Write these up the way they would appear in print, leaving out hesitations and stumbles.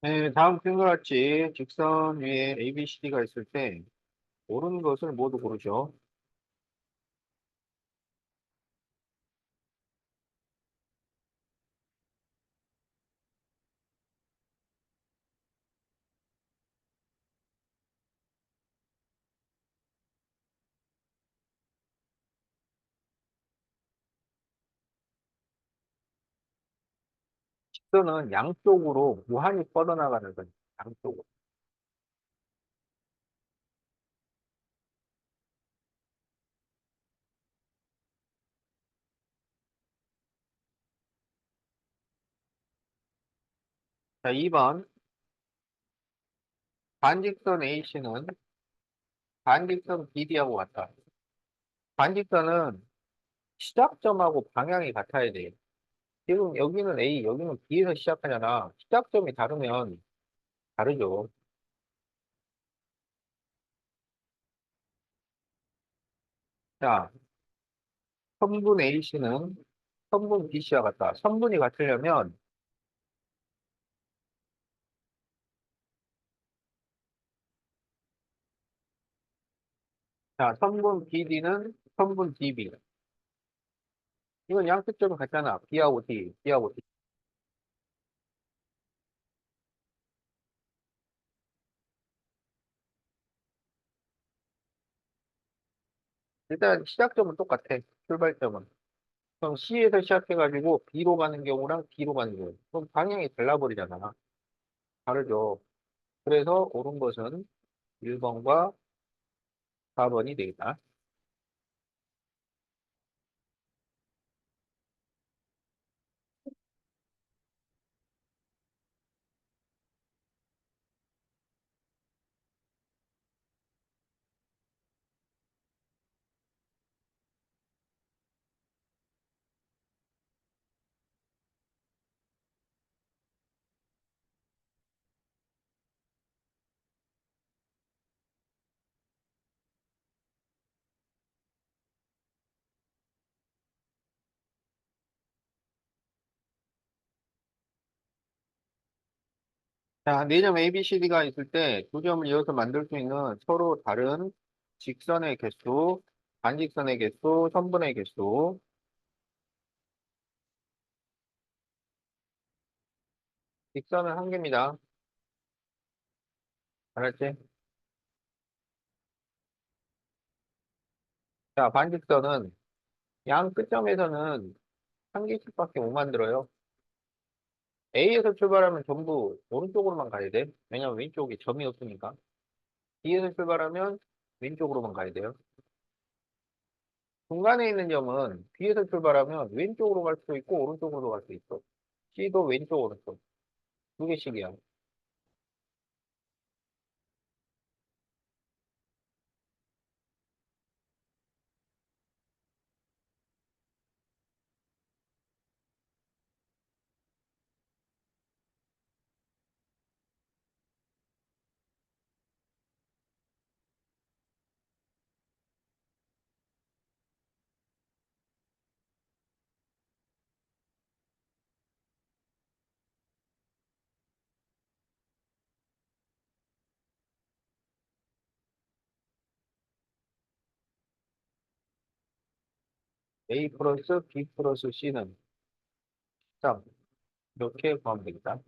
네, 다음 큰 같이 직선 위에 ABCD가 있을 때 옳은 것을 모두 고르죠. 직선은 양쪽으로 무한히 뻗어나가는 거예요. 양쪽으로. 자, 2번. 반직선 AC는 반직선 BD하고 같다. 반직선은 시작점하고 방향이 같아야 돼. 지금 여기는 A, 여기는 B에서 시작하잖아. 시작점이 다르면 다르죠. 자, 선분 AC는 선분 BC와 같다. 선분이 같으려면, 자, 선분 BD는 선분 DB. 이건 양측점이 같잖아. B하고 D, B하고 D. 일단 시작점은 똑같아. 출발점은. 그럼 C에서 시작해가지고 B로 가는 경우랑 D로 가는 경우. 그럼 방향이 달라버리잖아. 다르죠. 그래서 옳은 것은 1번과 4번이 되겠다. 자, 4점 ABCD가 있을 때 두 점을 이어서 만들 수 있는 서로 다른 직선의 개수, 반직선의 개수, 선분의 개수. 직선은 한 개입니다. 알았지? 자, 반직선은 양 끝점에서는 한 개씩밖에 못 만들어요. A에서 출발하면 전부 오른쪽으로만 가야 돼. 왜냐면 왼쪽이 점이 없으니까. B에서 출발하면 왼쪽으로만 가야 돼요. 중간에 있는 점은 B에서 출발하면 왼쪽으로 갈 수도 있고 오른쪽으로 갈 수 있어. C도 왼쪽, 오른쪽. 두 개씩이야. A 플러스 B 플러스 C는 3. 이렇게 구하면 되겠다.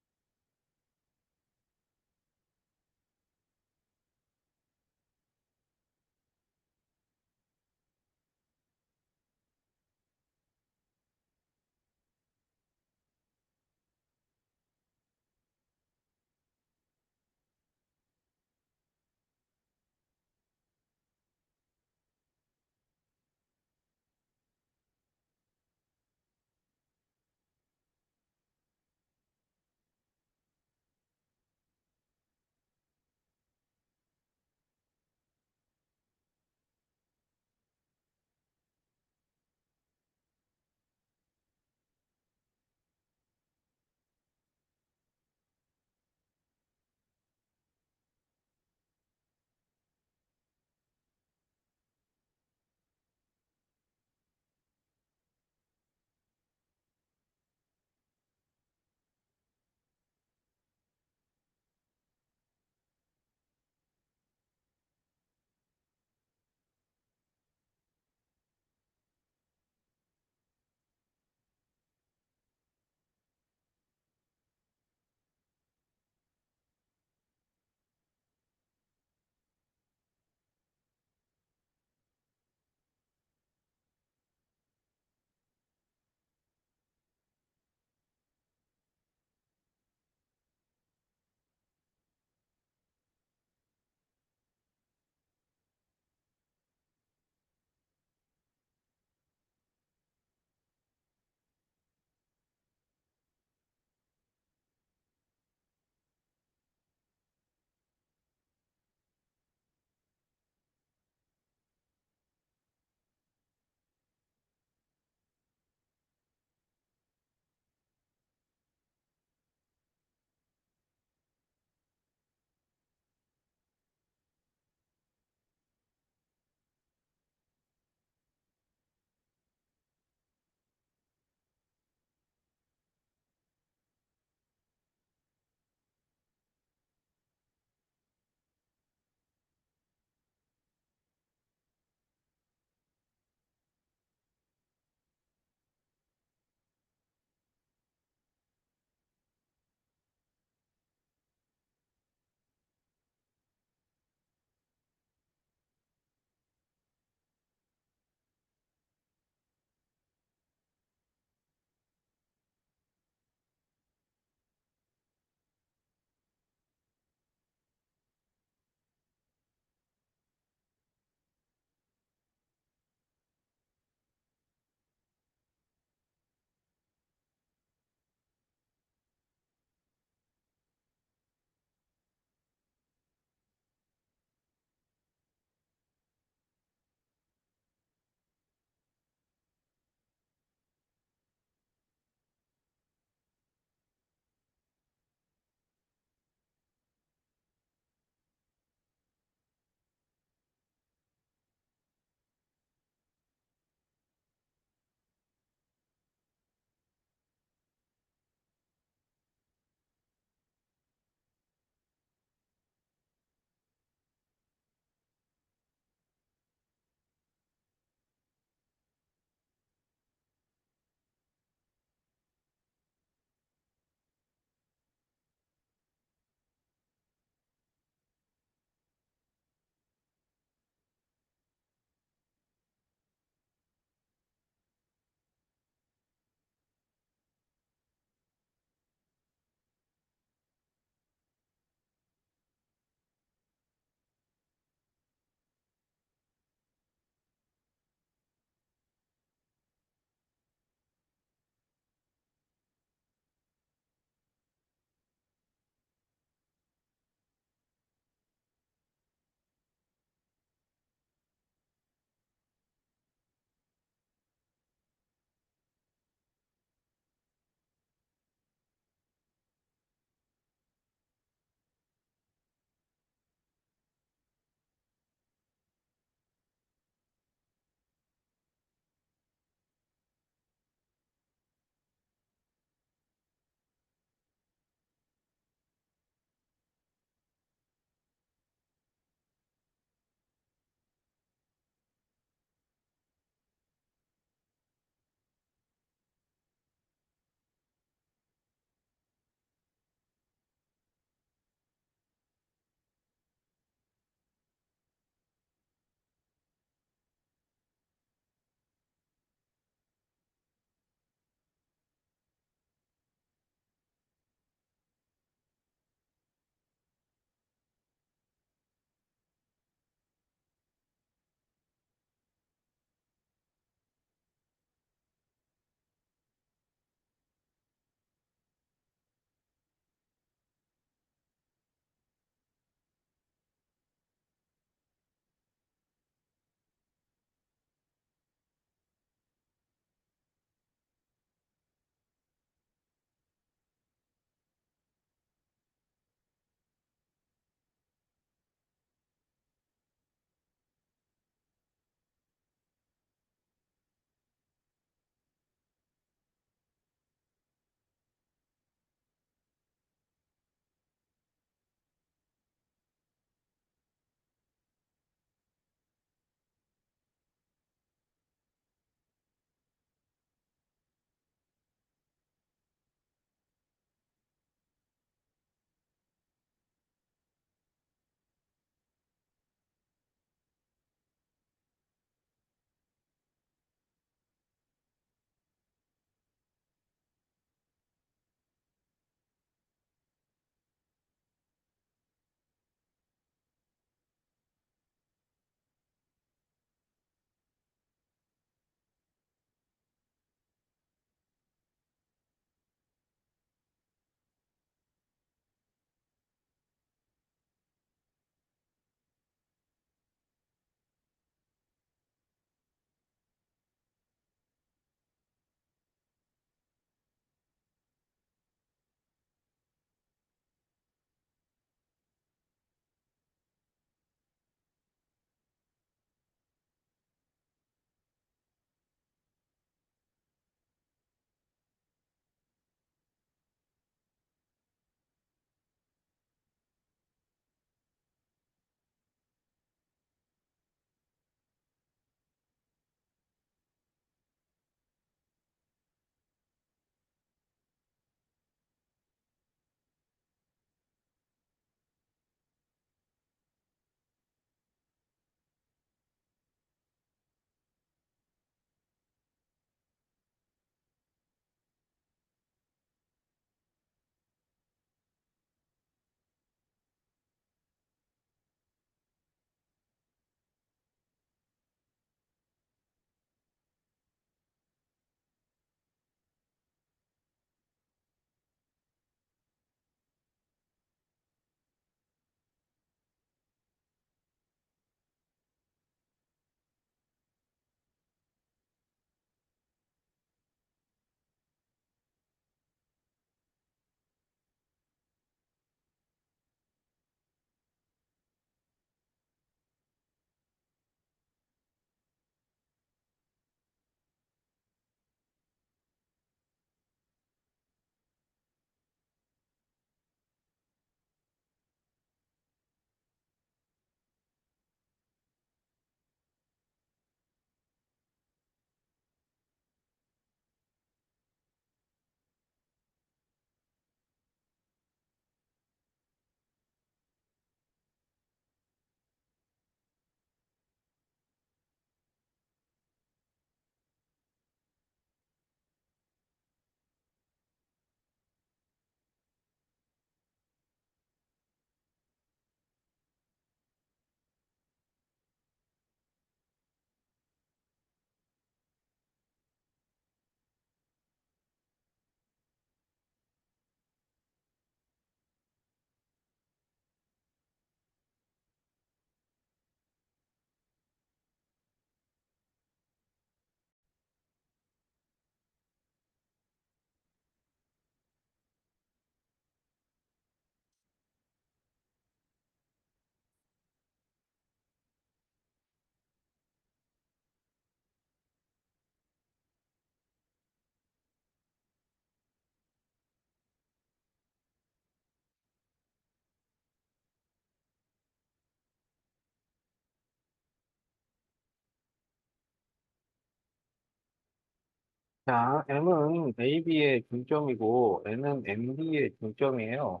자, M은 AB의 중점이고, N은 MB의 중점이에요.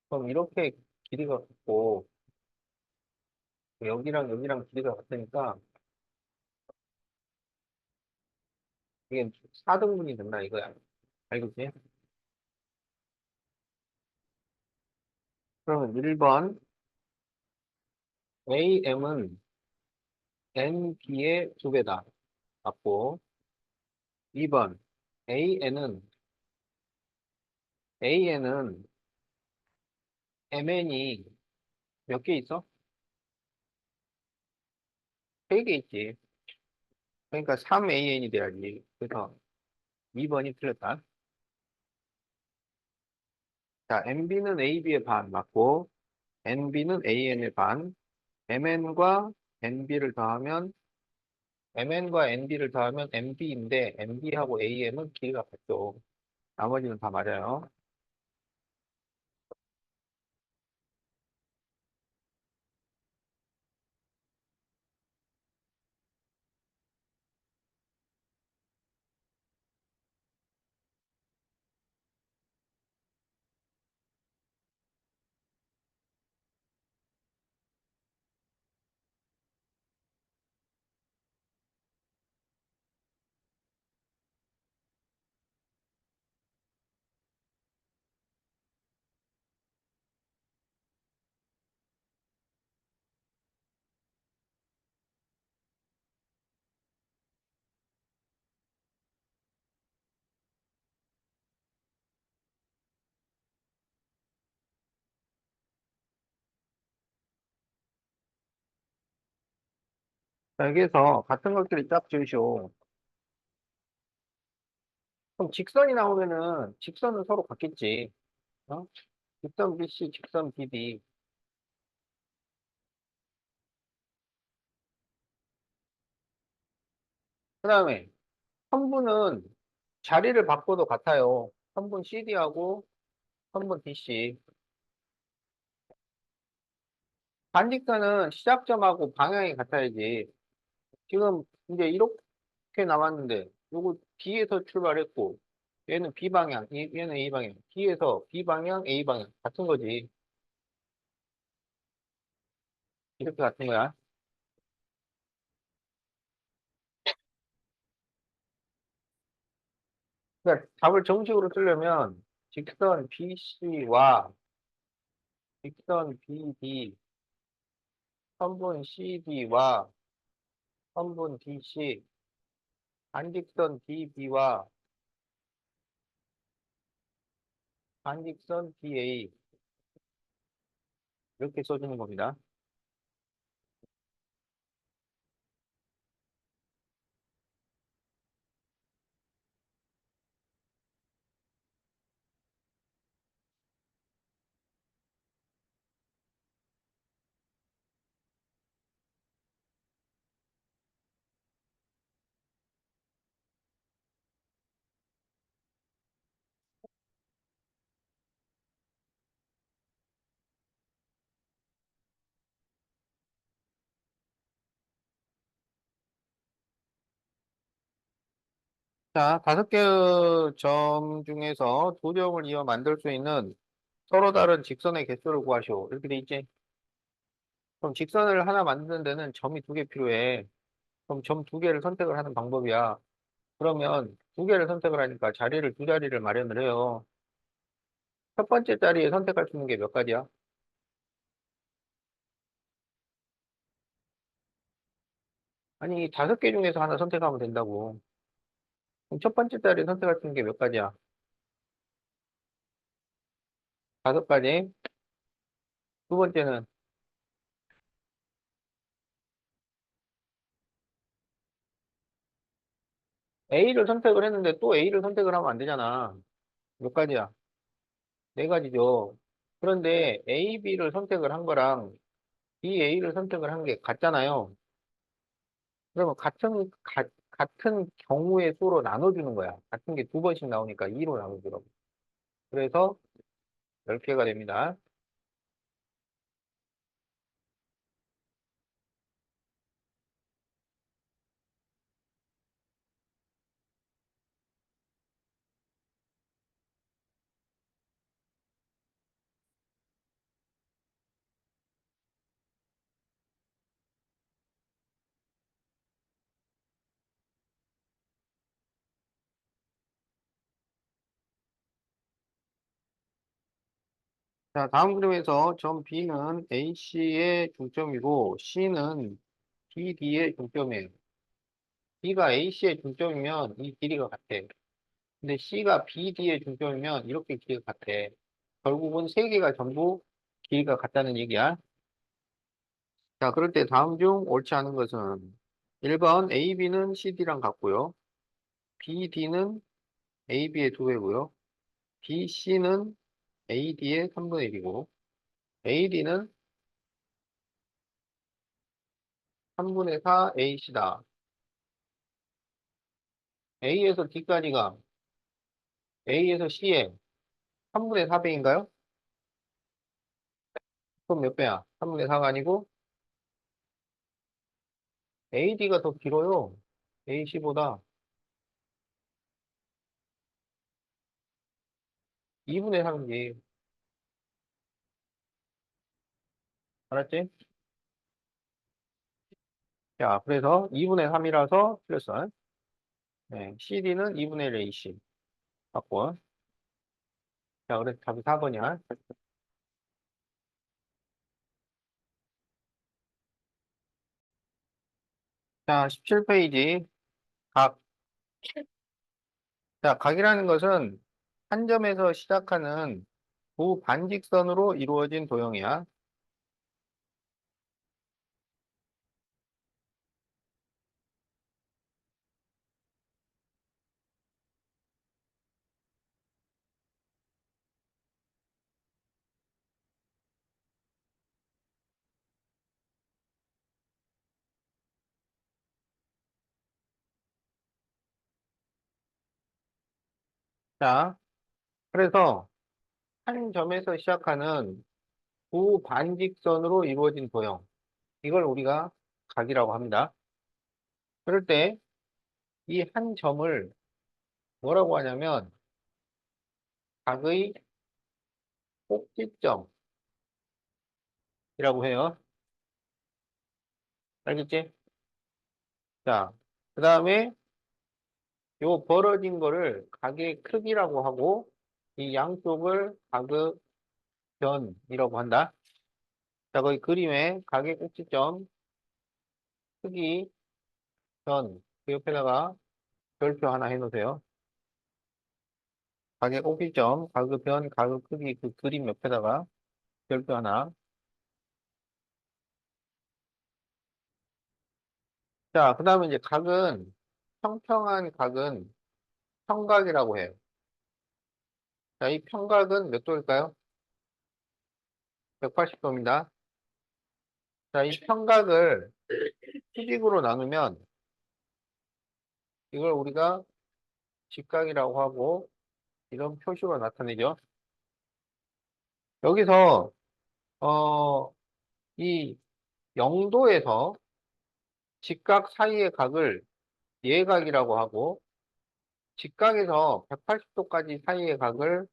그럼 이렇게 길이가 같고, 여기랑 여기랑 길이가 같으니까, 이게 4등분이 된다, 이거야. 알겠지? 그러면 1번, AM은 NB의 두 배다. 맞고, 2번, AN은, AN은 MN이 몇 개 있어? 3개 있지. 그러니까 3AN이 돼야지. 그래서 2번이 틀렸다. 자, MB는 AB의 반 맞고, NB는 AN의 반, MN과 NB를 더하면, MN과 NB를 더하면 MB인데, MB하고 AM은 길이가 같죠. 나머지는 다 맞아요. 자, 여기에서 같은 것끼리 짝 지으시오. 그럼 직선이 나오면은, 직선은 서로 같겠지. 어? 직선 BC, 직선 BD. 그 다음에, 선분은 자리를 바꿔도 같아요. 선분 CD하고 선분 DC. 반직선은 시작점하고 방향이 같아야지. 지금 이제 이렇게 나왔는데, 요거 B에서 출발했고, 얘는 B 방향, 얘는 A 방향. B에서 B 방향, A 방향. 같은 거지. 이렇게 같은 거야. 그러니까 답을 정식으로 쓰려면, 직선 BC와 직선 BD, 선분 CD와 선분 DC, 반직선 DB와 반직선 DA. 이렇게 써주는 겁니다. 자, 5개의 점 중에서 두 점을 이어 만들 수 있는 서로 다른 직선의 개수를 구하시오. 이렇게 돼 있지? 그럼 직선을 하나 만드는 데는 점이 2개 필요해. 그럼 점 2개를 선택을 하는 방법이야. 그러면 2개를 선택을 하니까 자리를 2자리를 마련을 해요. 첫 번째 자리에 선택할 수 있는 게 몇 가지야? 아니, 5개 중에서 하나 선택하면 된다고. 그럼 첫 번째 자리에 선택할 수 있는 게 몇 가지야? 5가지. 두 번째는 A를 선택을 했는데 또 A를 선택을 하면 안 되잖아. 몇 가지야? 4가지죠. 그런데 A, B를 선택을 한 거랑 B, A를 선택을 한 게 같잖아요. 그러면 같은 경우의 수로 나눠주는 거야. 같은 게 2번씩 나오니까 2로 나눠주라고. 그래서 10개가 됩니다. 자, 다음 그림에서 점 B는 AC의 중점이고 C는 BD의 중점이에요. B가 AC의 중점이면 이 길이가 같아. 근데 C가 BD의 중점이면 이렇게 길이가 같아. 결국은 세 개가 전부 길이가 같다는 얘기야. 자, 그럴 때 다음 중 옳지 않은 것은 1번 AB는 CD랑 같고요. BD는 AB의 2배고요. BC는 AD의 3분의 1이고 AD는 3분의 4 AC다. A에서 D까지가 A에서 C에 3분의 4배인가요? 그럼 몇 배야? 3분의 4가 아니고 AD가 더 길어요. AC보다 2분의 3이지. 알았지? 자, 그래서 2분의 3이라서 틀렸어. 네, CD는 2분의 1 AC. 맞고. 자, 그래서 답이 4번이야. 자, 17페이지. 각. 자, 각이라는 것은 한 점에서 시작하는 두 반직선으로 이루어진 도형이야. 자, 그래서 한 점에서 시작하는 두 반직선으로 이루어진 도형. 이걸 우리가 각이라고 합니다. 그럴 때 이 한 점을 뭐라고 하냐면 각의 꼭지점이라고 해요. 알겠지? 자, 그 다음에 요 벌어진 거를 각의 크기라고 하고 이 양쪽을 각의 변이라고 한다. 자, 거기 그림에 각의 꼭지점, 크기, 변, 그 옆에다가 별표 하나 해놓으세요. 각의 꼭지점, 각의 변, 각의 크기 그 그림 옆에다가 별표 하나. 자, 그 다음에 이제 각은 평평한 각은 평각이라고 해요. 자, 이 평각은 몇 도일까요? 180도입니다. 자, 이 평각을 수직으로 나누면 이걸 우리가 직각이라고 하고 이런 표시로 나타내죠. 여기서 이 0도에서 직각 사이의 각을 예각이라고 하고 직각에서 180도까지 사이의 각을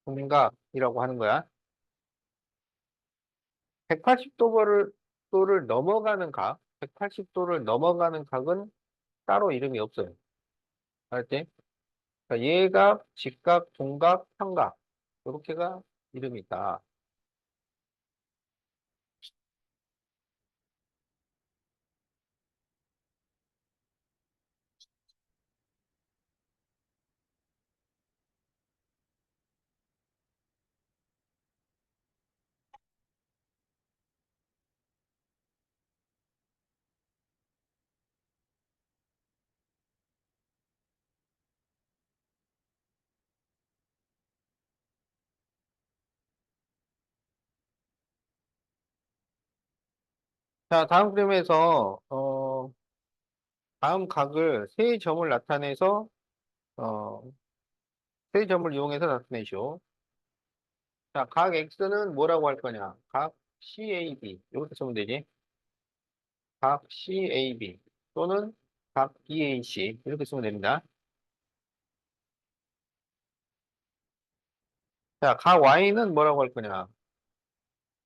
분각이라고 하는 거야. 180도를 넘어가는 각, 180도를 넘어가는 각은 따로 이름이 없어요. 알았지? 그러니까 예각, 직각, 동각, 평각 이렇게가 이름이 있다. 자, 다음 그림에서 다음 각을 세 점을 나타내서 어, 세 점을 이용해서 나타내시오. 자, 각 X는 뭐라고 할 거냐? 각 CAB 이렇게 쓰면 되지. 각 CAB 또는 각 BAC 이렇게 쓰면 됩니다. 자, 각 Y는 뭐라고 할 거냐?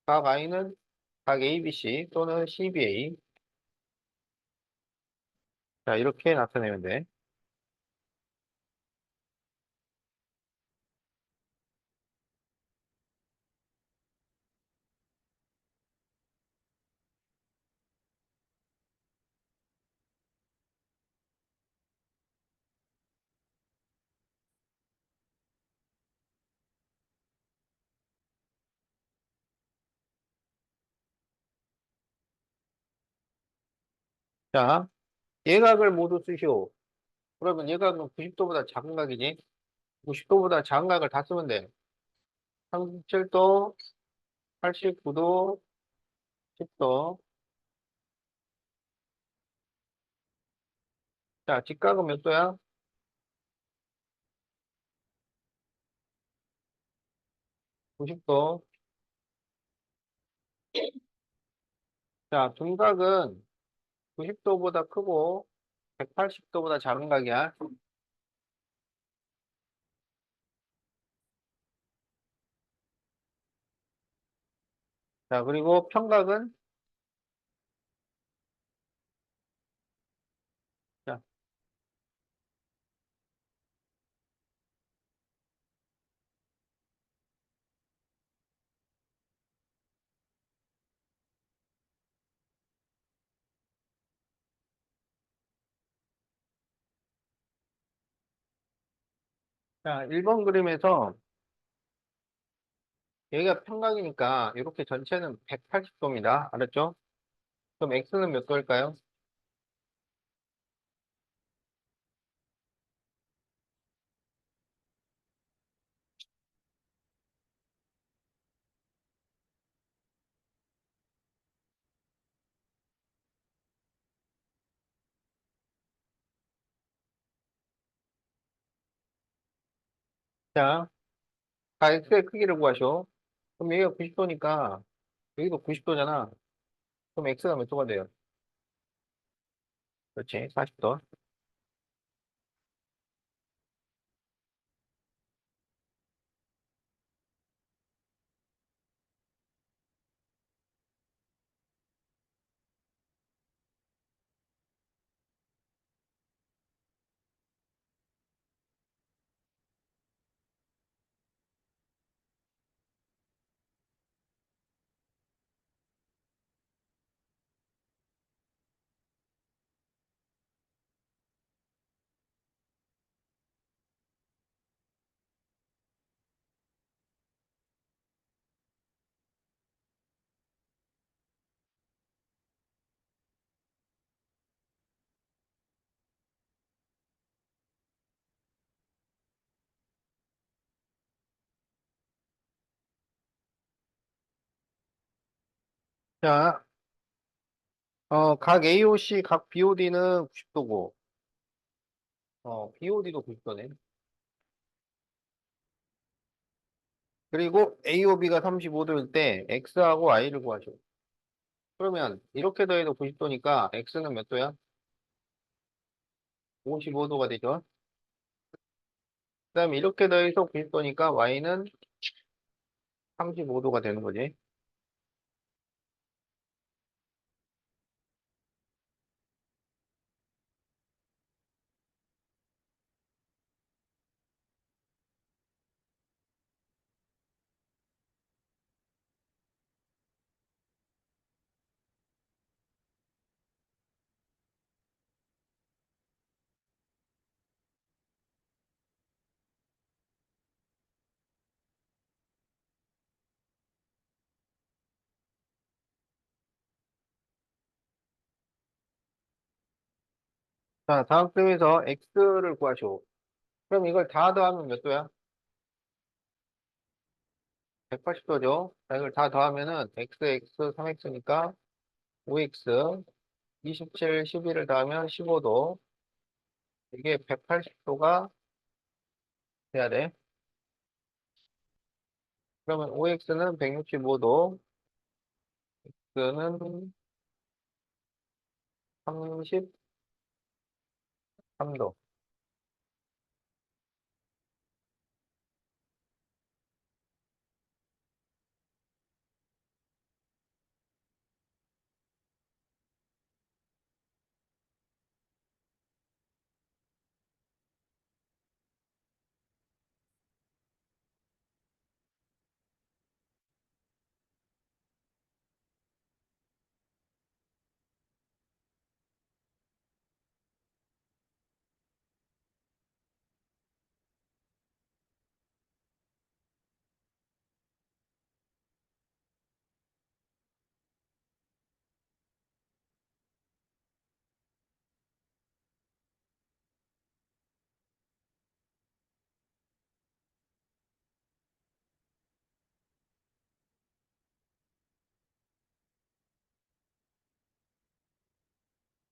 각 Y는 각 ABC 또는 CBA. 자, 이렇게 나타내면 돼. 자, 예각을 모두 쓰시오. 그러면 예각은 90도보다 작은 각이지? 90도보다 작은 각을 다 쓰면 돼. 37도, 89도, 10도. 자, 직각은 몇 도야? 90도. 자, 둔각은 90도보다 크고 180도보다 작은 각이야. 자, 그리고 평각은 자, 자, 1번 그림에서 여기가 평각이니까 이렇게 전체는 180도입니다. 알았죠? 그럼 x는 몇 도일까요? 자, 다 x의 크기를 구하시오. 그럼 여기가 90도니까 여기도 90도잖아. 그럼 x가 몇 도가 돼요? 그렇지, 40도. 자, 각 AOC, 각 BOD는 90도고, BOD도 90도네. 그리고 AOB가 35도일 때 X하고 Y를 구하죠. 그러면 이렇게 더해도 90도니까 X는 몇 도야? 55도가 되죠. 그 다음에 이렇게 더해서 90도니까 Y는 35도가 되는 거지. 자, 다음 점에서 X를 구하시오. 그럼 이걸 다 더하면 몇 도야? 180도죠. 자, 이걸 다 더하면은 X, 3X니까 5X, 27, 12를 더하면 15도. 이게 180도가 돼야 돼. 그러면 5X는 165도, X는 33도.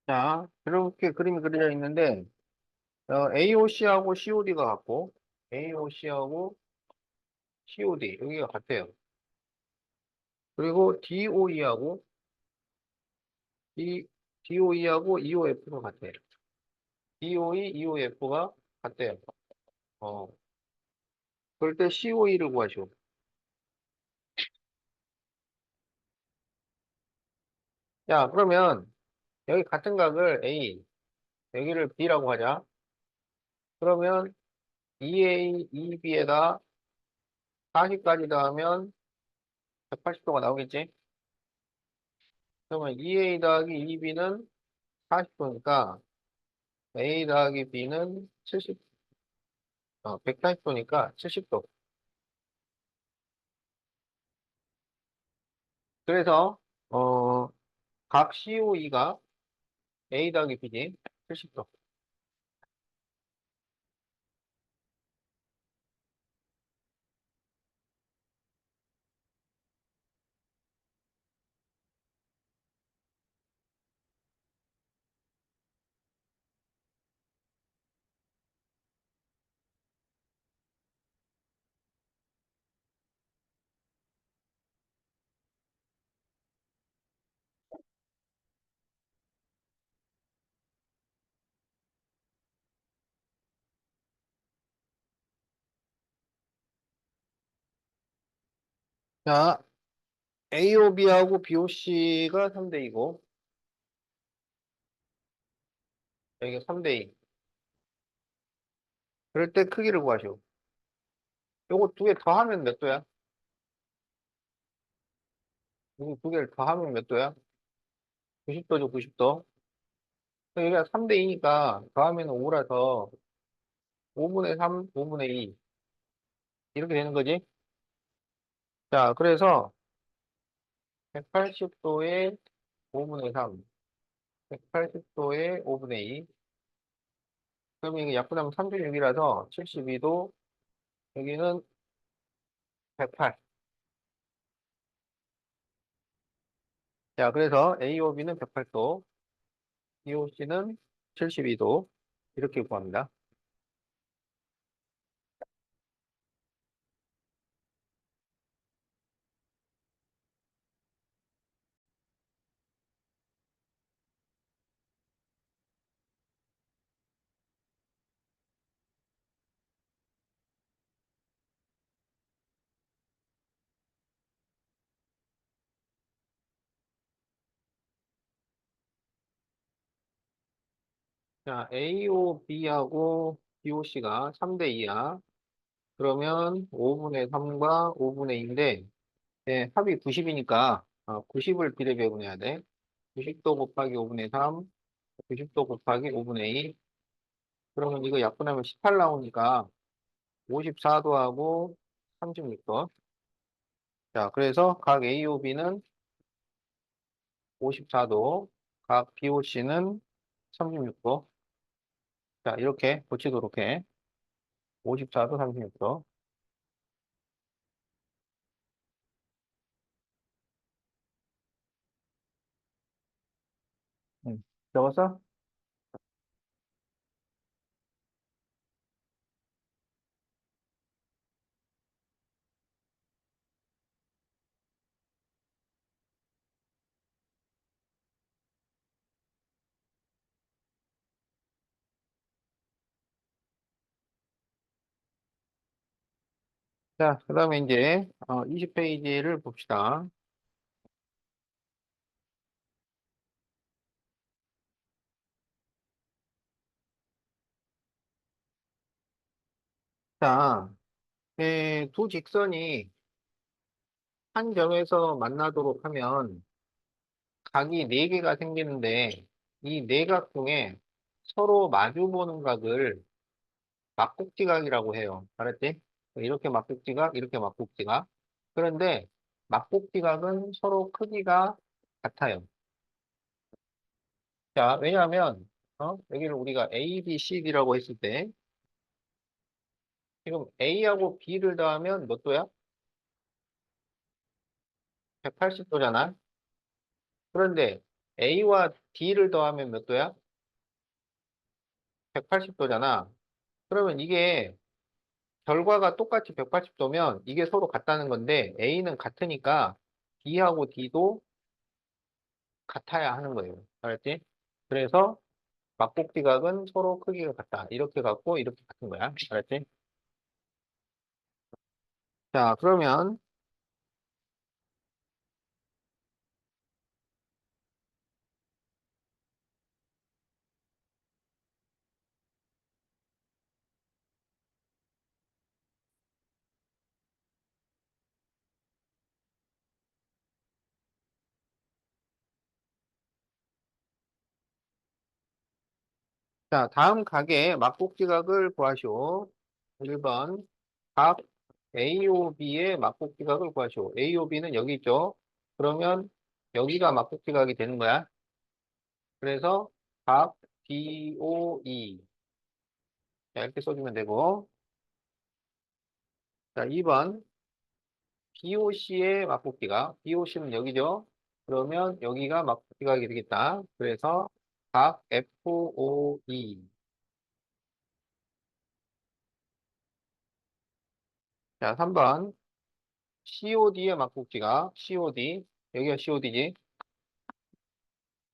자, 이렇게 그림이 그려져 있는데, AOC하고 COD가 같고, AOC하고 COD, 여기가 같아요. 그리고 DOE하고 EOF가 같아요. DOE, EOF가 같대요. 어, 그럴 때 COE를 구하시오. 야, 그러면 여기 같은 각을 A, 여기를 B라고 하자. 그러면 EA, EB에다 40까지 더하면 180도가 나오겠지? 그러면 EA 더하기 EB는 40도니까 A 더하기 B는 180도니까 70도. 그래서, 각 COE가 A 더하기 B지, 70도. 자, AOB하고 BOC가 3대2고, 여기가 3대2. 그럴 때 크기를 구하시오. 요거 두 개 더하면 몇 도야? 요거 두 개를 더하면 몇 도야? 90도죠, 90도. 여기가 3대2니까 더하면 5라서 5분의 3, 5분의 2. 이렇게 되는 거지? 자, 그래서 180도에 5분의 3, 180도에 5분의 2. 그러면 이게 약분하면 36이라서 72도, 여기는 108. 자, 그래서 AOB는 108도, EOC는 72도. 이렇게 구합니다. 자, AOB하고 BOC가 3대2야. 그러면 5분의 3과 5분의 2인데, 네, 합이 90이니까 90을 비례 배분해야 돼. 90도 곱하기 5분의 3, 90도 곱하기 5분의 2. 그러면 이거 약분하면 18 나오니까 54도하고 36도. 자, 그래서 각 AOB는 54도, 각 BOC는 36도. 자, 이렇게 고치도록 해. 54도, 36도. 응. 적었어? 자, 그 다음에 이제 20페이지를 봅시다. 자, 두 직선이 한 점에서 만나도록 하면 각이 네개가 생기는데 이 네 각 중에 서로 마주 보는 각을 막국지각이라고 해요. 알았지? 이렇게 막국지각, 이렇게 막국지각. 그런데 막국지각은 서로 크기가 같아요. 자, 왜냐하면 여기를 우리가 A, B, C, D라고 했을 때 지금 A하고 B를 더하면 몇 도야? 180도잖아. 그런데 A와 D를 더하면 몇 도야? 180도잖아. 그러면 이게 결과가 똑같이 180도면 이게 서로 같다는 건데 A는 같으니까 B하고 D도 같아야 하는 거예요. 알았지? 그래서 막복지각은 서로 크기가 같다. 이렇게 같고 이렇게 같은 거야. 알았지? 자, 그러면 자, 다음 각의 막복지각을 구하시오. 1번 각 AOB의 막복지각을 구하시오. AOB는 여기 있죠. 그러면 여기가 막복지각이 되는 거야. 그래서 각 BOE 자, 이렇게 써주면 되고 자, 2번 BOC의 막복지각 BOC는 여기죠. 그러면 여기가 막복지각이 되겠다. 그래서 각 FOE 자, 3번 COD의 막복지각 COD 여기가 COD지.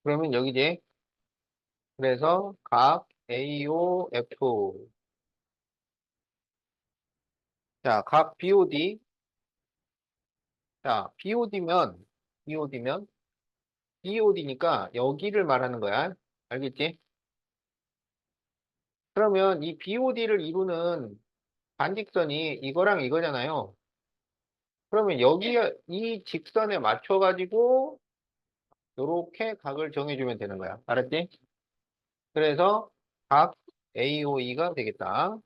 그러면 여기지. 그래서 각 AOF 자, 각 BOD 자, BOD니까 여기를 말하는 거야. 알겠지? 그러면 이 BOD를 이루는 반직선이 이거랑 이거잖아요. 그러면 여기 이 직선에 맞춰가지고 이렇게 각을 정해주면 되는 거야. 알았지? 그래서 각 AOE가 되겠다.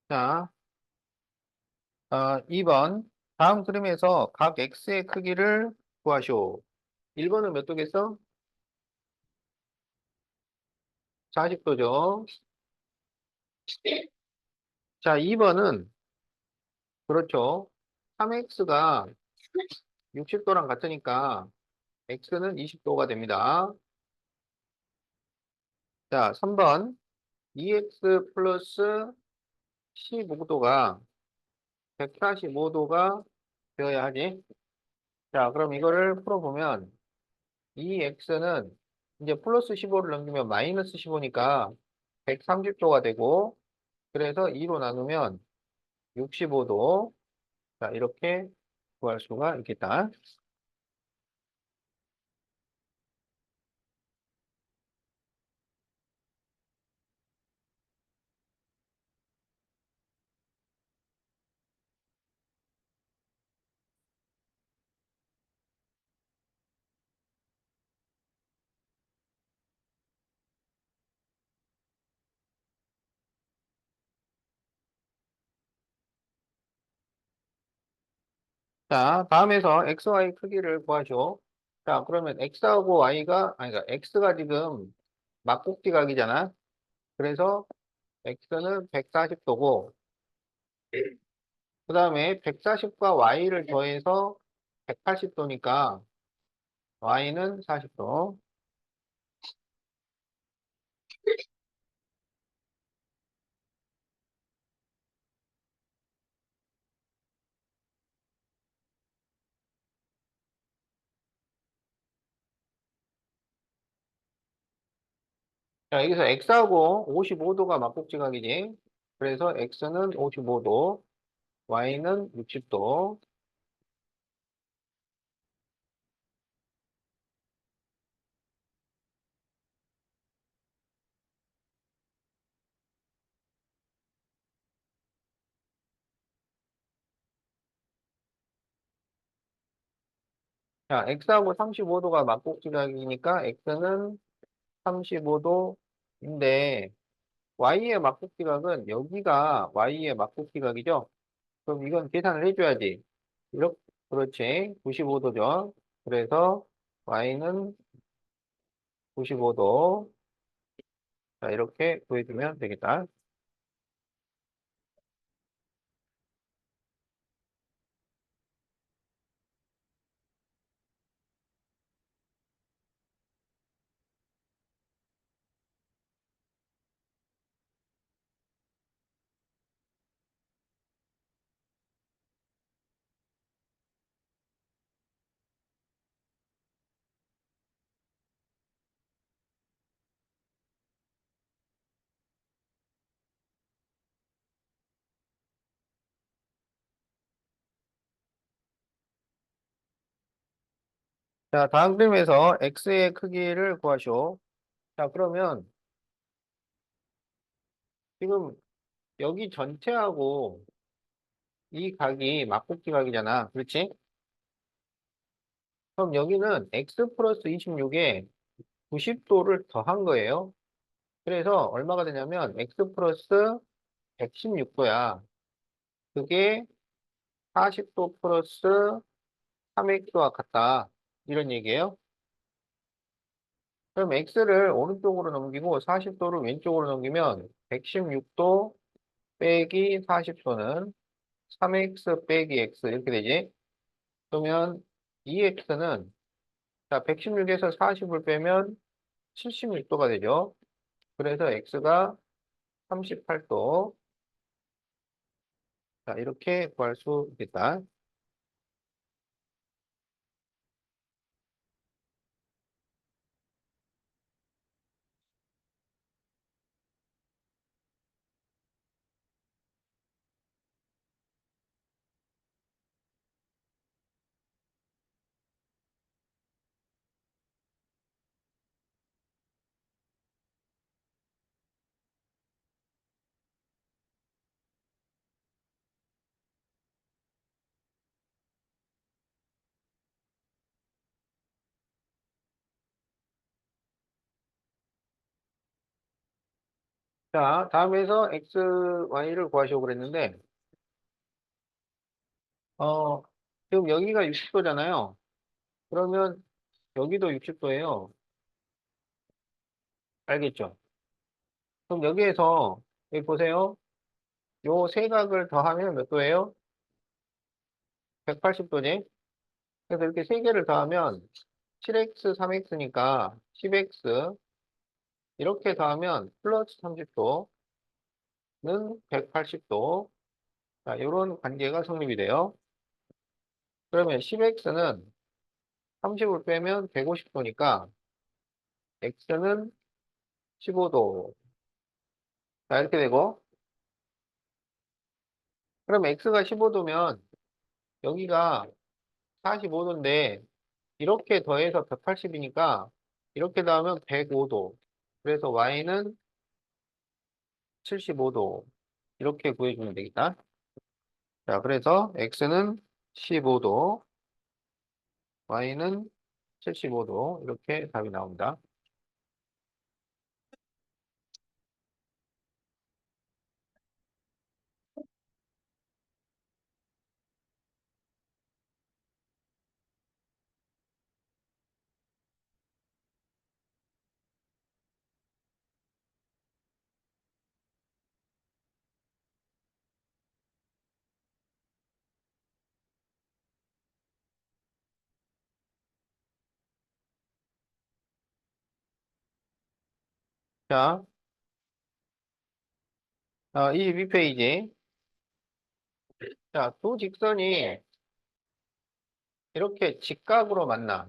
자, 2번. 다음 그림에서 각 X의 크기를 구하시오. 1번은 몇 도겠어? 40도죠. 자, 2번은, 그렇죠. 3X가 60도랑 같으니까 X는 20도가 됩니다. 자, 3번. 2X 플러스 15도가 145도가 되어야 하지. 자, 그럼 이거를 풀어보면 2X는 이제 플러스 15를 넘기면 마이너스 15니까 130도가 되고 그래서 2로 나누면 65도. 자, 이렇게 구할 수가 있겠다. 자, 다음에서 XY 크기를 구하죠. 자, 그러면 X하고 Y가, 아니, 그러니까 X가 지금 막복지각이잖아. 그래서 X는 140도고, 그 다음에 140과 Y를 더해서 180도니까 Y는 40도. 자, 여기서 X하고 55도가 막복지각이지. 그래서 X는 55도, Y는 60도. 자, X하고 35도가 막복지각이니까 X는 35도인데, y의 막북지각은 여기가 y의 막북지각이죠? 그럼 이건 계산을 해줘야지. 이렇게, 그렇지. 95도죠. 그래서 y는 95도. 자, 이렇게 구해주면 되겠다. 자, 다음 그림에서 x의 크기를 구하시오. 자, 그러면 지금 여기 전체하고 이 각이 막북지 각이잖아. 그렇지? 그럼 여기는 x 플러스 26에 90도를 더한 거예요. 그래서 얼마가 되냐면 x 플러스 116도야. 그게 40도 플러스 3x와 같다. 이런 얘기예요. 그럼 x를 오른쪽으로 넘기고 40도를 왼쪽으로 넘기면 116도 빼기 40도는 3x 빼기 x 이렇게 되지. 그러면 2x는 자 116에서 40을 빼면 76도가 되죠. 그래서 x가 38도. 자 이렇게 구할 수 있겠다. 자 다음에서 x, y를 구하시고 그랬는데 어 지금 여기가 60도잖아요. 그러면 여기도 60도예요. 알겠죠? 그럼 여기에서 여기 보세요. 요 세 각을 더하면 몇 도예요? 180도지? 그래서 이렇게 세 개를 더하면 7x, 3x니까 10x 이렇게 더하면 플러스 30도는 180도. 자, 이런 관계가 성립이 돼요. 그러면 10x는 30을 빼면 150도니까 x는 15도. 자, 이렇게 되고 그럼 x가 15도면 여기가 45도인데 이렇게 더해서 180이니까 이렇게 더하면 105도. 그래서 y는 75도. 이렇게 구해주면 되겠다. 자, 그래서 x는 15도, y는 75도. 이렇게 답이 나옵니다. 자, 22페이지. 자, 두 직선이 이렇게 직각으로 만나.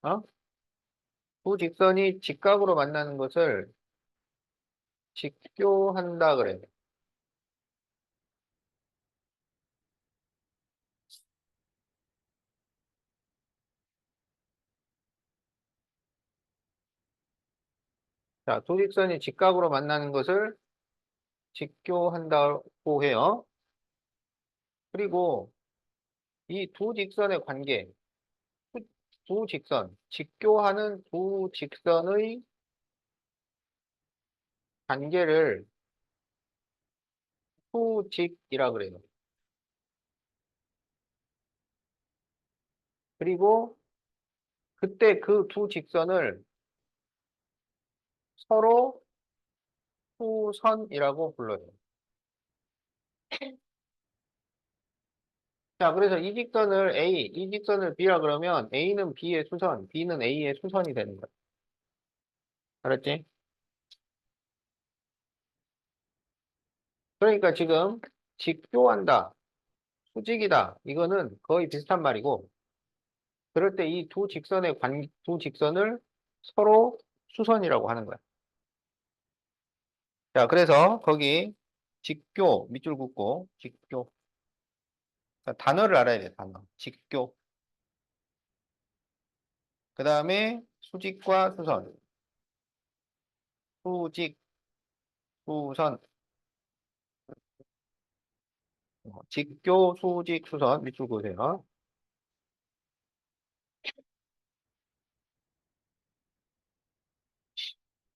어? 두 직선이 직각으로 만나는 것을 직교한다 그래. 자, 두 직선이 직각으로 만나는 것을 직교한다고 해요. 그리고 이 두 직선의 관계, 두 직선, 직교하는 두 직선의 관계를 수직이라 그래요. 그리고 그때 그 두 직선을 서로 수선이라고 불러요. 자, 그래서 이 직선을 A, 이 직선을 B라 그러면 A는 B의 수선, B는 A의 수선이 되는 거야. 알았지? 그러니까 지금 직교한다, 수직이다. 이거는 거의 비슷한 말이고, 그럴 때 이 두 직선을 서로 수선이라고 하는 거야. 자, 그래서 거기 직교, 밑줄 긋고, 직교. 그러니까 단어를 알아야 돼, 단어. 직교. 그 다음에 수직과 수선. 수직, 수선. 직교, 수직, 수선. 밑줄 그으세요.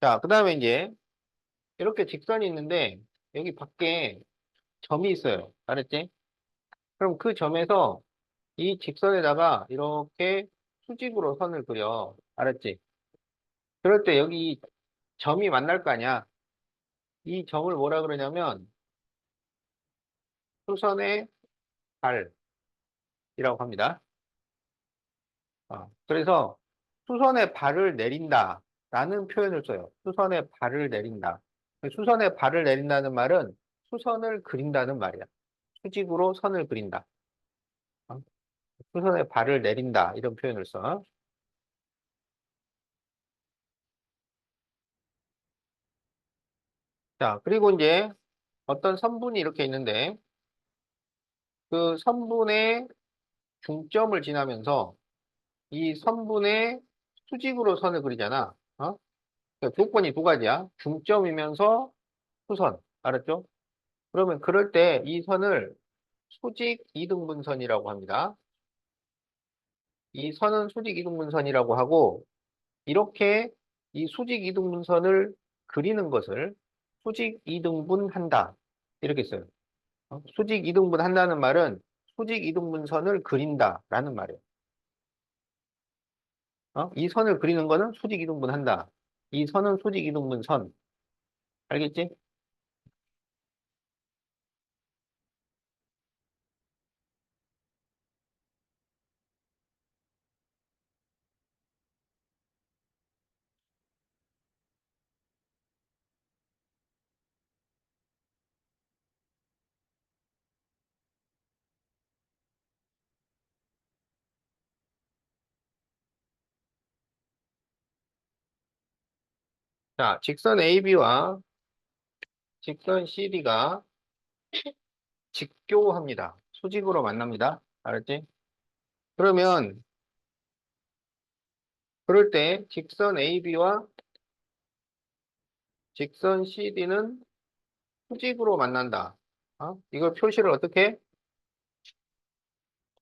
자, 그 다음에 이제 이렇게 직선이 있는데 여기 밖에 점이 있어요. 알았지? 그럼 그 점에서 이 직선에다가 이렇게 수직으로 선을 그려. 알았지? 그럴 때 여기 점이 만날 거 아니야. 이 점을 뭐라 그러냐면 수선의 발이라고 합니다. 그래서 수선의 발을 내린다 라는 표현을 써요. 수선의 발을 내린다. 수선의 발을 내린다는 말은 수선을 그린다는 말이야. 수직으로 선을 그린다. 어? 수선의 발을 내린다. 이런 표현을 써. 자, 그리고 이제 어떤 선분이 이렇게 있는데 그 선분의 중점을 지나면서 이 선분의 수직으로 선을 그리잖아. 그러니까 조건이 두 가지야. 중점이면서 수선. 알았죠? 그러면 그럴 때 이 선을 수직 이등분선이라고 합니다. 이 선은 수직 이등분선이라고 하고 이렇게 이 수직 이등분선을 그리는 것을 수직 이등분한다. 이렇게 써요. 수직 이등분한다는 말은 수직 이등분선을 그린다라는 말이에요. 이 선을 그리는 거는 수직 이등분한다. 이 선은 수직 이등분선. 알겠지? 자, 직선 AB와 직선 CD가 직교합니다. 수직으로 만납니다. 알았지? 그러면 그럴 때 직선 AB와 직선 CD는 수직으로 만난다. 이걸 표시를 어떻게?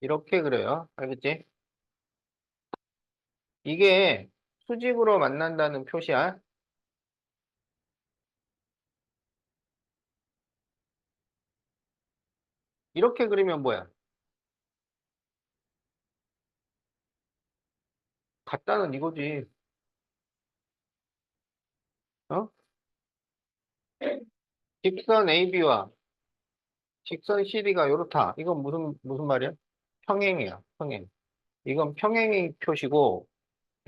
이렇게 그려요. 알겠지? 이게 수직으로 만난다는 표시야. 이렇게 그리면 뭐야? 같다는 이거지. 어? 직선 AB와 직선 CD가 요렇다. 이건 무슨 말이야? 평행이야. 평행. 이건 평행의 표시고,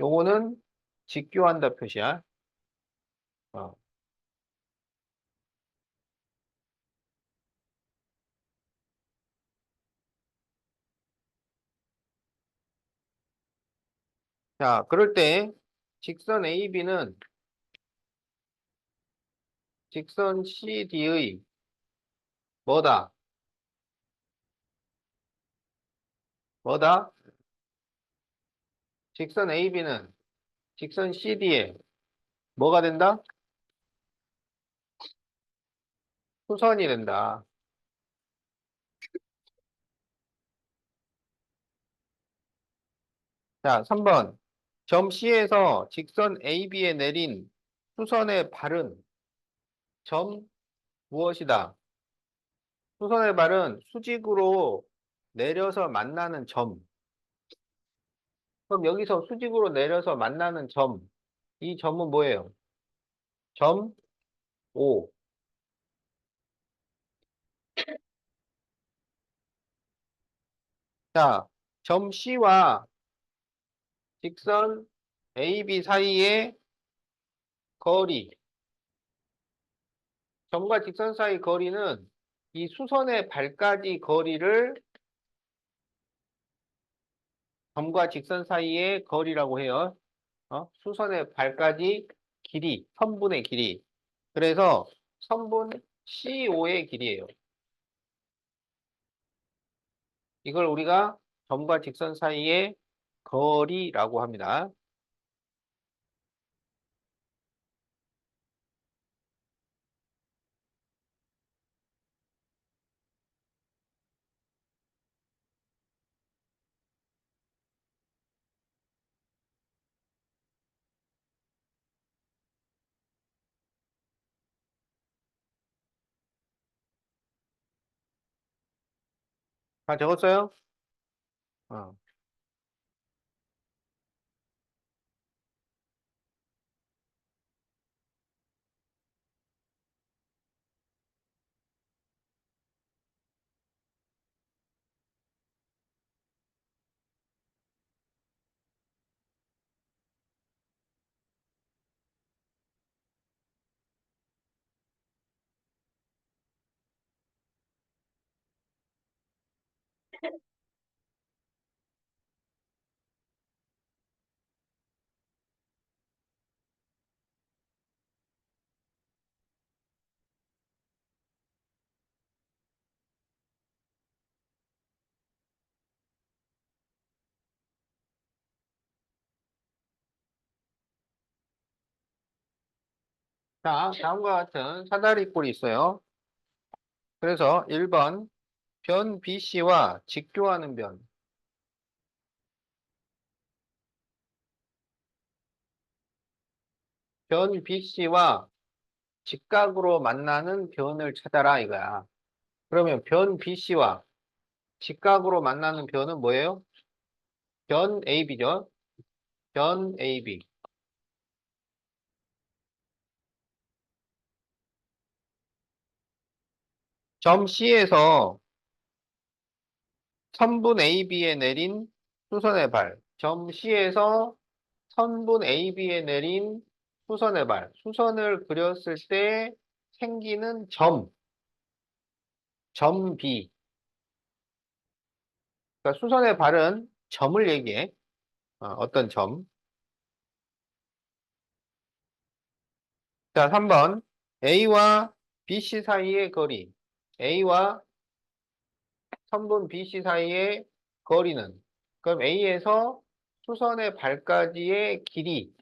요거는 직교한다 표시야. 어. 자, 그럴 때 직선 AB는 직선 CD의 뭐다? 뭐다? 직선 AB는 직선 CD의 뭐가 된다? 수선이 된다. 자, 3번. 점 C에서 직선 AB에 내린 수선의 발은 점 무엇이다? 수선의 발은 수직으로 내려서 만나는 점. 그럼 여기서 수직으로 내려서 만나는 점. 이 점은 뭐예요? 점 O. 자, 점 C와 직선 AB 사이의 거리. 점과 직선 사이 거리는 이 수선의 발까지 거리를 점과 직선 사이의 거리라고 해요. 수선의 발까지 길이, 선분의 길이. 그래서 선분 CO의 길이에요. 이걸 우리가 점과 직선 사이의 거리라고 합니다. 다 적었어요? 어. 자, 다음과 같은 사다리꼴이 있어요. 그래서 1번 변 BC와 직교하는 변. 변 BC와 직각으로 만나는 변을 찾아라 이거야. 그러면 변 BC와 직각으로 만나는 변은 뭐예요? 변 AB죠. 변 AB. 점 C에서 선분 AB에 내린 수선의 발. 점 C에서 선분 AB에 내린 수선의 발. 수선을 그렸을 때 생기는 점 B. 그러니까 수선의 발은 점을 얘기해. 어떤 점. 자, 3번. A와 BC 사이의 거리. A와 선분 BC 사이의 거리는. 그럼 A에서 수선의 발까지의 길이.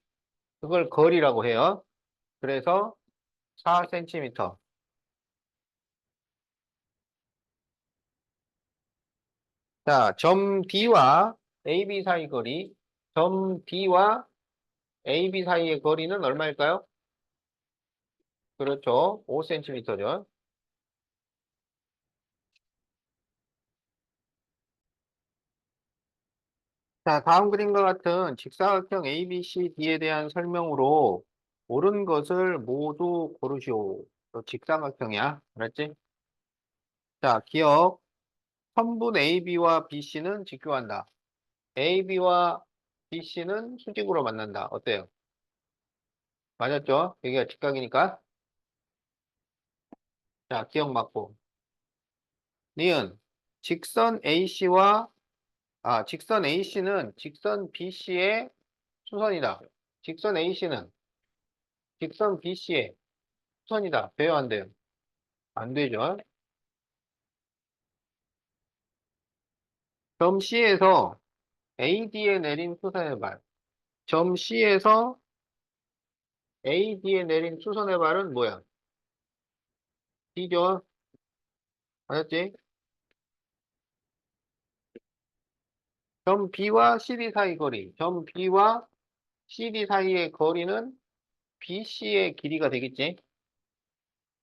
그걸 거리라고 해요. 그래서 4cm. 자, 점 D와 AB 사이 거리. 점 D와 AB 사이의 거리는 얼마일까요? 그렇죠. 5cm죠. 자, 다음 그림과 같은 직사각형 ABCD에 대한 설명으로 옳은 것을 모두 고르시오. 또 직사각형이야. 알았지? 자, 기억. 선분 AB와 BC는 직교한다. AB와 BC는 수직으로 만난다. 어때요? 맞았죠? 여기가 직각이니까. 자, 기억 맞고. 니은. 직선 AC와 직선 AC는 직선 BC의 수선이다. 직선 AC는 직선 BC의 수선이다. 돼요, 안 돼요? 안 되죠. 점 C에서 AD에 내린 수선의 발. 점 C에서 AD에 내린 수선의 발은 뭐야? D죠? 알았지? 점 B와 CD 사이 거리. 점 B와 CD 사이의 거리는 BC의 길이가 되겠지?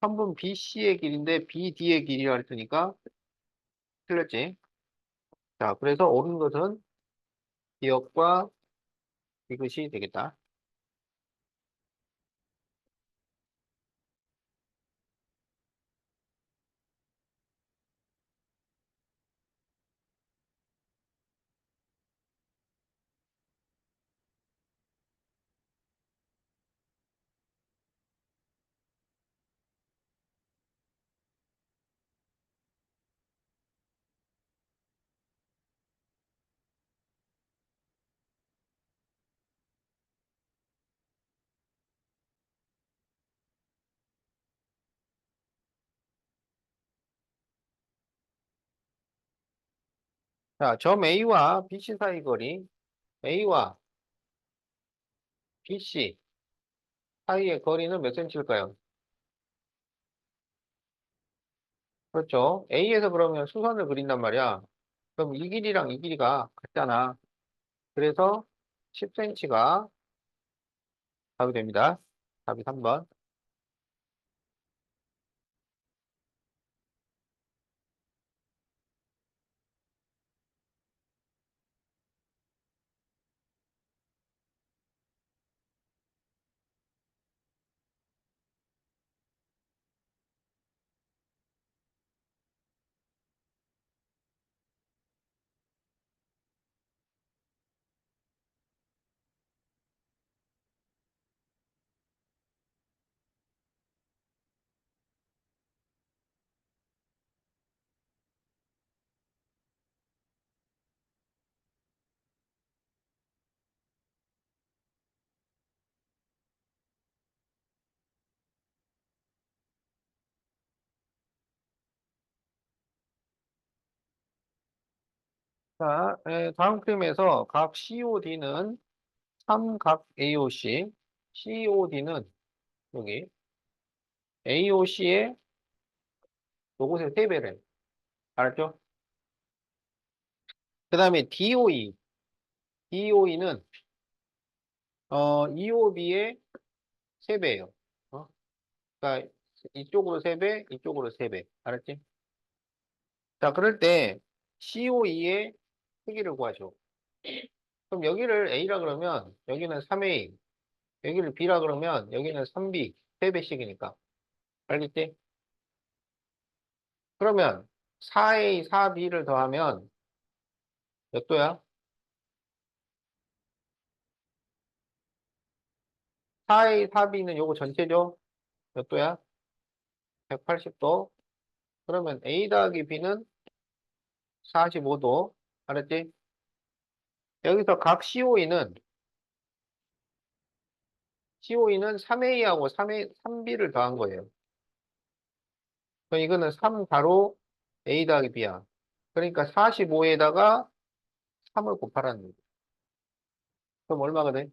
한분 BC의 길인데 BD의 길이라 했으니까 틀렸지. 자, 그래서 옳은 것은 기억과 이것이 되겠다. 자, 점 A와 BC 사이 거리, A와 BC 사이의 거리는 몇 cm일까요? 그렇죠. A에서 그러면 수선을 그린단 말이야. 그럼 이 길이랑 이 길이가 같잖아. 그래서 10cm가 답이 됩니다. 답이 3번. 자, 다음 그림에서 각 COD는 삼각 AOC, COD는 여기 AOC의 요것의 3배를 알았죠? 그 다음에 DOE는 EOB의 3배예요. 그러니까 이쪽으로 3배, 이쪽으로 3배. 알았지? 자, 그럴 때 COE의 크기를 구하죠. 그럼 여기를 A라 그러면 여기는 3A, 여기를 B라 그러면 여기는 3B, 3배씩이니까. 알겠지? 그러면 4A, 4B를 더하면 몇 도야? 4A, 4B는 요거 전체죠? 몇 도야? 180도. 그러면 A 더하기 B는 45도. 알았지? 여기서 각 COE는 3A하고 3B를 더한 거예요. 그럼 이거는 3 가로 A 더하기 B야. 그러니까 45에다가 3을 곱하라는 거죠. 그럼 얼마가 돼?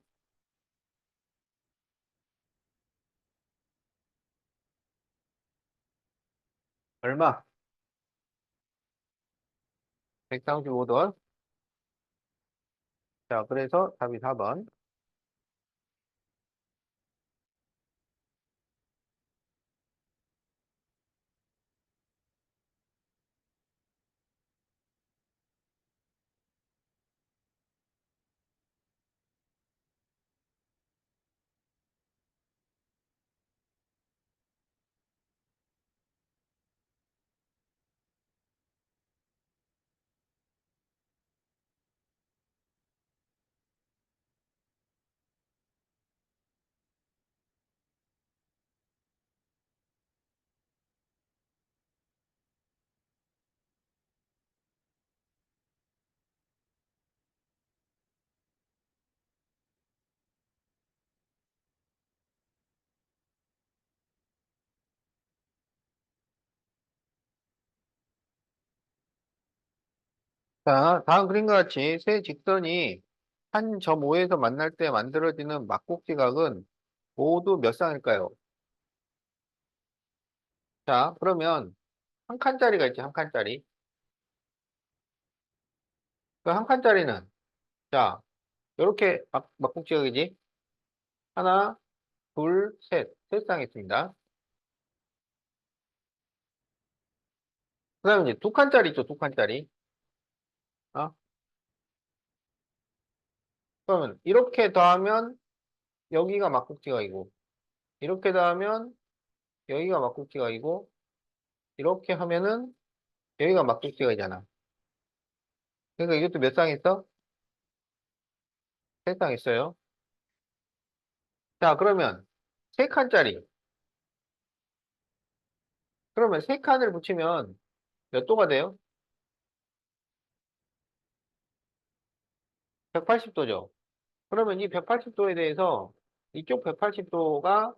얼마? 135도. 자, 그래서 답이 4번. 자, 다음 그림과 같이 세 직선이 한 점 O에서 만날 때 만들어지는 막곡지각은 모두 몇 쌍일까요? 자, 그러면 한 칸짜리가 있지, 한 칸짜리. 그 한 칸짜리는, 자, 이렇게 막곡지각이지? 하나, 둘, 셋. 세 쌍 있습니다. 그 다음에 이제 두 칸짜리 있죠, 두 칸짜리. 어? 그러면 이렇게 더하면 여기가 막국지각이고, 이렇게 더하면 여기가 막국지각이고, 이렇게 하면은 여기가 막국지각이잖아. 그러니까 이것도 몇 쌍 있어? 세 쌍 있어요. 자, 그러면 세 칸짜리. 그러면 세 칸을 붙이면 몇 도가 돼요? 180도죠. 그러면 이 180도에 대해서 이쪽 180도가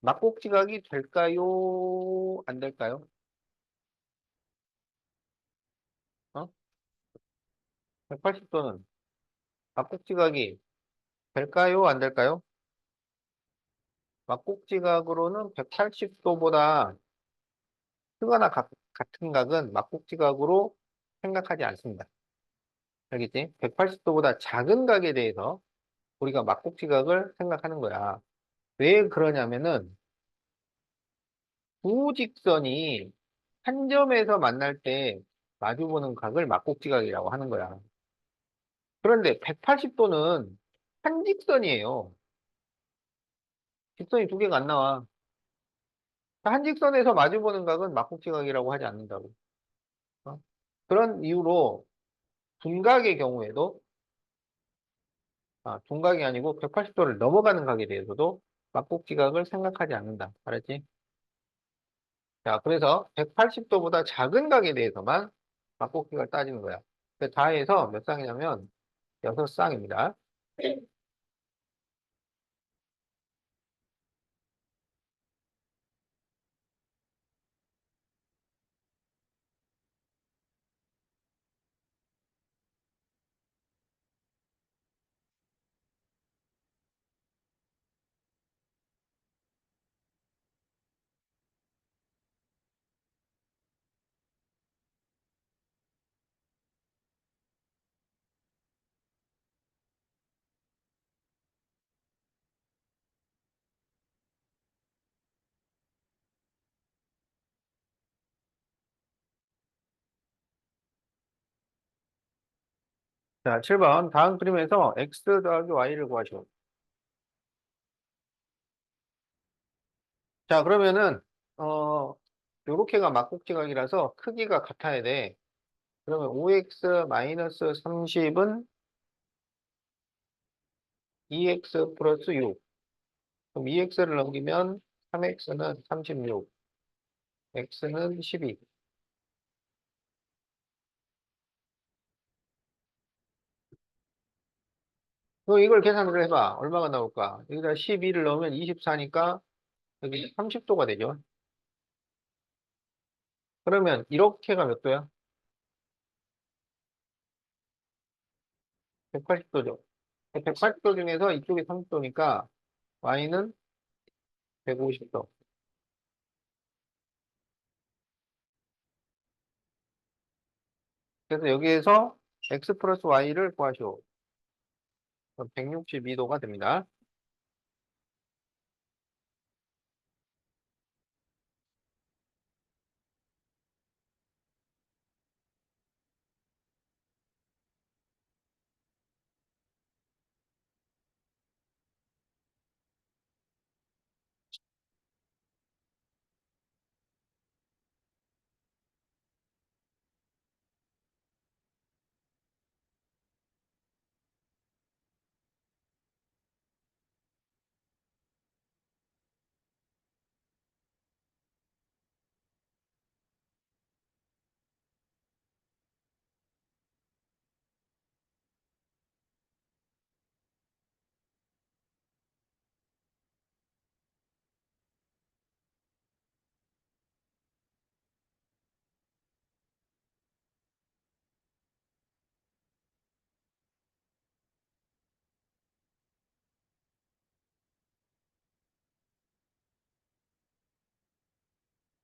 막국지각이 될까요? 안 될까요? 어? 180도는 막국지각이 될까요? 안 될까요? 막국지각으로는 180도보다 크거나 같은 각은 막국지각으로 생각하지 않습니다. 알겠지? 180도보다 작은 각에 대해서 우리가 막국지각을 생각하는 거야. 왜 그러냐면은 두 직선이 한 점에서 만날 때 마주보는 각을 막국지각이라고 하는 거야. 그런데 180도는 한 직선이에요. 직선이 두 개가 안 나와. 한 직선에서 마주보는 각은 막국지각이라고 하지 않는다고. 어? 그런 이유로 둔각의 경우에도 둔각이 아니고 180도를 넘어가는 각에 대해서도 막국지각을 생각하지 않는다. 알았지? 자, 그래서 180도보다 작은 각에 대해서만 막국지각을 따지는 거야. 다 해서 몇 쌍이냐면 6쌍입니다. 자, 7번. 다음 그림에서 x 더하기 y를 구하시오. 자, 그러면은, 요렇게가 막국지각이라서 크기가 같아야 돼. 그러면 5x 마이너스 30은 2x 플러스 6. 그럼 2x를 넘기면 3x는 36, x는 12. 그럼 이걸 계산을 해봐. 얼마가 나올까? 여기다 12를 넣으면 24니까 여기 30도가 되죠. 그러면 이렇게가 몇 도야? 180도죠. 180도 중에서 이쪽이 30도니까 y는 150도. 그래서 여기에서 x 플러스 y를 구하시오. 그럼 162도가 됩니다.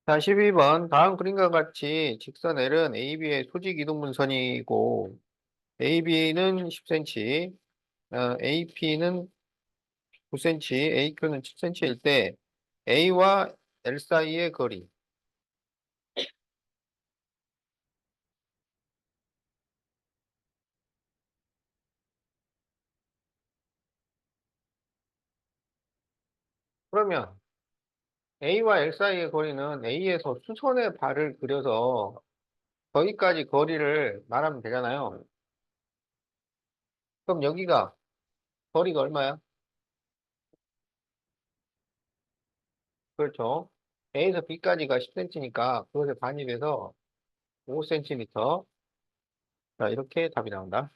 자, 12번. 다음 그림과 같이 직선 L은 AB의 소직 이동분선이고, AB는 10cm, AP는 9cm, AQ는 7cm일 때, A와 L 사이의 거리. 그러면 A와 L 사이의 거리는 A에서 수선의 발을 그려서 거기까지 거리를 말하면 되잖아요. 그럼 여기가 거리가 얼마야? 그렇죠. A에서 B까지가 10cm니까 그것의 반이 돼서 5cm. 자, 이렇게 답이 나온다.